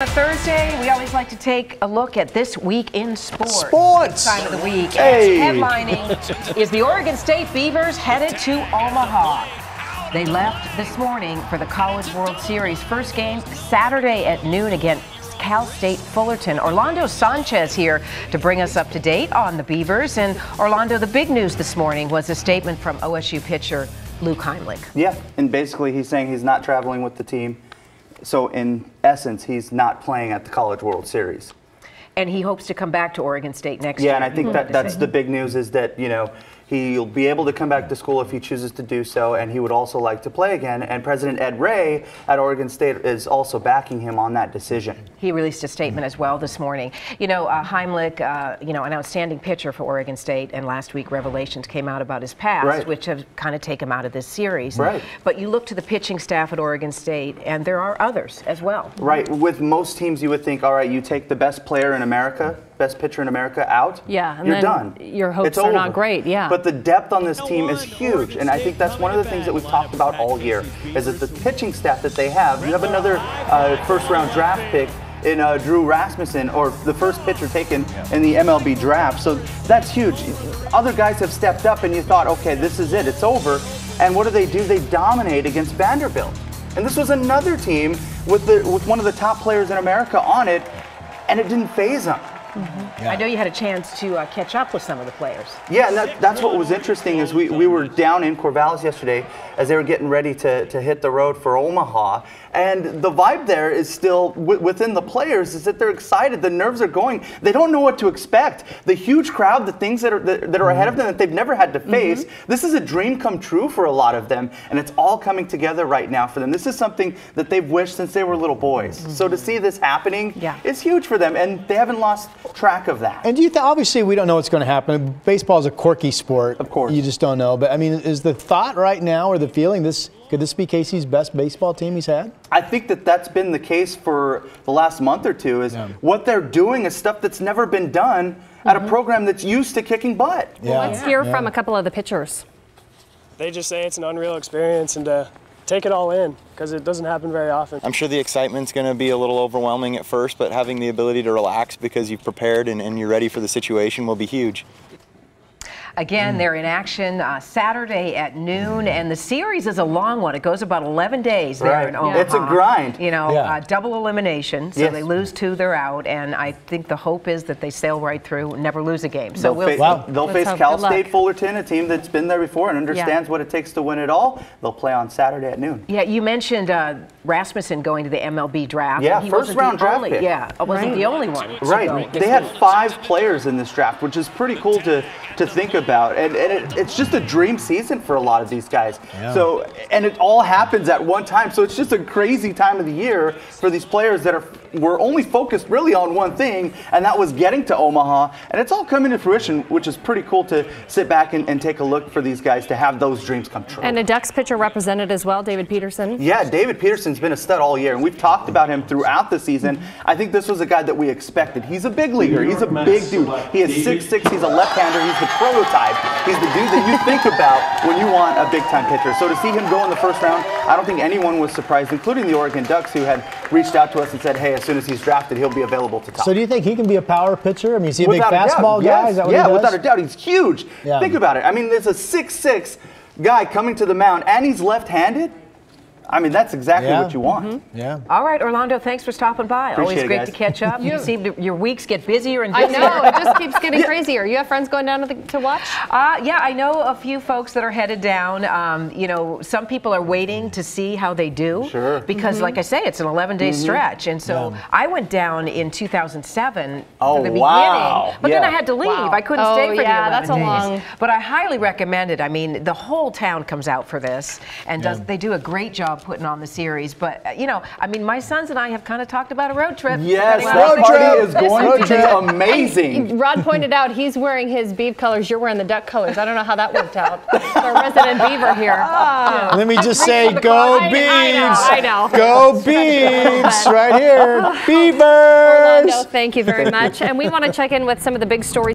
On Thursday, we always like to take a look at this week in sports. Sports! Time of the week. Hey. And headlining is the Oregon State Beavers headed to Omaha. They left this morning for the College World Series. First game Saturday at noon against Cal State Fullerton. Orlando Sanchez here to bring us up to date on the Beavers. And Orlando, the big news this morning was a statement from OSU pitcher Luke Heimlich. Yeah, and basically he's saying he's not traveling with the team. So in essence, he's not playing at the College World Series. And he hopes to come back to Oregon State next year. Yeah, and I think that's the big news is that, you know, he'll be able to come back to school if he chooses to do so, and he would also like to play again. And President Ed Ray at Oregon State is also backing him on that decision. He released a statement as well this morning. You know, Heimlich, an outstanding pitcher for Oregon State, and last week revelations came out about his past, which have kind of taken him out of this series. Right. But you look to the pitching staff at Oregon State, and there are others as well. Right. With most teams, you would think, all right, you take the best player in America, best pitcher in America out, yeah, and you're then done. Your hopes it's are over. not great, yeah. But the depth on this team is huge, and I think that's one of the things that we've talked about all year, is that the pitching staff that they have, you have another first-round draft pick in Drew Rasmussen, or the first pitcher taken in the MLB draft, so that's huge. Other guys have stepped up, and you thought, okay, this is it, it's over, and what do? They dominate against Vanderbilt. And this was another team with one of the top players in America on it, and it didn't faze them. Yeah. I know you had a chance to catch up with some of the players. Yeah, and that's what was interesting is we were down in Corvallis yesterday as they were getting ready to hit the road for Omaha. And the vibe there is still within the players is that they're excited. The nerves are going. They don't know what to expect. The huge crowd, the things that are ahead of them that they've never had to face. This is a dream come true for a lot of them, and it's all coming together right now for them. This is something that they've wished since they were little boys. So to see this happening is huge for them, and they haven't lost track of that. And do you obviously we don't know what's going to happen. Baseball is a quirky sport. Of course. You just don't know. But I mean, is the thought right now or the feeling could this be Casey's best baseball team he's had? I think that's been the case for the last month or two is what they're doing is stuff that's never been done at a program that's used to kicking butt. Well, let's hear from a couple of the pitchers. They just say it's an unreal experience and to take it all in because it doesn't happen very often. I'm sure the excitement's going to be a little overwhelming at first, but having the ability to relax because you've prepared and you're ready for the situation will be huge. Again, they're in action Saturday at noon, and the series is a long one. It goes about 11 days there in Omaha. It's a grind. You know, double elimination, so they lose two, they're out, and I think the hope is that they sail right through and never lose a game. So they'll face Cal State Fullerton, a team that's been there before and understands what it takes to win it all. They'll play on Saturday at noon. Yeah, you mentioned Rasmussen going to the MLB draft. Yeah, first-round draft pick. Yeah, wasn't the only one. Right. They had 5 players in this draft, which is pretty cool to think about. And it's just a dream season for a lot of these guys. So, and it all happens at one time. So it's just a crazy time of the year for these players that were only focused really on one thing, and that was getting to Omaha. And it's all coming to fruition, which is pretty cool to sit back and take a look for these guys to have those dreams come true. And a Ducks pitcher represented as well, David Peterson. Yeah, David Peterson's been a stud all year, and we've talked about him throughout the season. I think this was a guy that we expected. He's a big leaguer. He's a big dude. He is 6'6". He's a left-hander. He's the prototype. He's the dude that you think about when you want a big-time pitcher. So to see him go in the first round, I don't think anyone was surprised, including the Oregon Ducks, who had reached out to us and said, hey, as soon as he's drafted, he'll be available to talk. So do you think he can be a power pitcher? I mean, is he a big Without fastball guy? Yes. Is that what he does? Without a doubt. He's huge. Think about it. I mean, there's a 6'6" guy coming to the mound, and he's left-handed. I mean, that's exactly what you want. All right, Orlando, thanks for stopping by. Appreciate Always great guys. to catch up. You seem your weeks get busier and busier. I know, it just keeps getting crazier. You have friends going down to watch? Yeah, I know a few folks that are headed down. You know, some people are waiting to see how they do. Sure. Because, like I say, it's an 11-day stretch. And so I went down in 2007 for the beginning. But then I had to leave. I couldn't stay for the 11 that's days. a long... But I highly recommend it. I mean, the whole town comes out for this, and they do a great job putting on the series. But, you know, I mean, my sons and I have kind of talked about a road trip. Yes, that party is going to be amazing. Rod pointed out he's wearing his Beav colors. You're wearing the Duck colors. I don't know how that worked out. Our resident Beaver here. Let me just say, go Beavs! I know. Go Beavs! Right here. Beavers! Orlando, thank you very much. And we want to check in with some of the big stories.